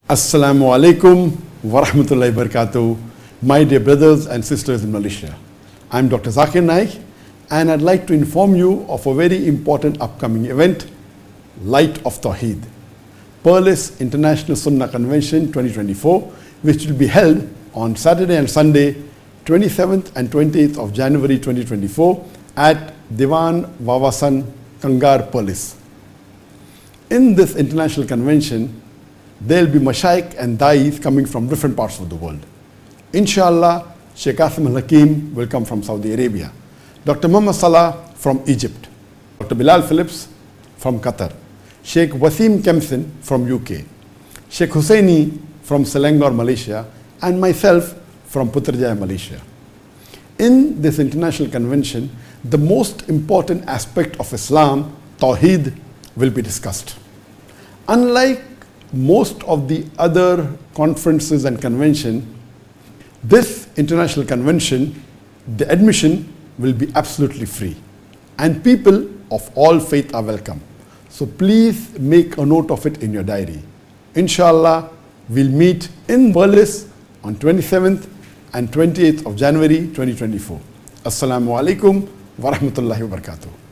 Assalamu alaikum wa rahmatullahi wa barakatuh, my dear brothers and sisters in Malaysia. I'm Dr. ZakirNaik, and I'd like to inform you of a very important upcoming event, Light of Tawheed, Perlis International Sunnah Convention 2024, which will be held on Saturday and Sunday, 27th and 28th of January 2024 at Diwan Wawasan, Kangar, Perlis. In this international convention, there will be Mashaikh and Dais coming from different parts of the world. Inshallah, Sheikh Asim al-Hakim will come from Saudi Arabia, Dr. Muhammad Salah from Egypt, Dr. Bilal Phillips from Qatar, Sheikh Wasim Kemsin from UK, Sheikh Husseini from Selangor, Malaysia, and myself from Putrajaya, Malaysia. In this international convention, the most important aspect of Islam, Tawheed, will be discussed. Unlike most of the other conferences and convention, this international convention, the admission will be absolutely free, and people of all faith are welcome. So please make a note of it in your diary. Inshallah, we'll meet in Perlis on 27th and 28th of January 2024. Assalamu alaikum wa rahmatullahi wa barakatuh.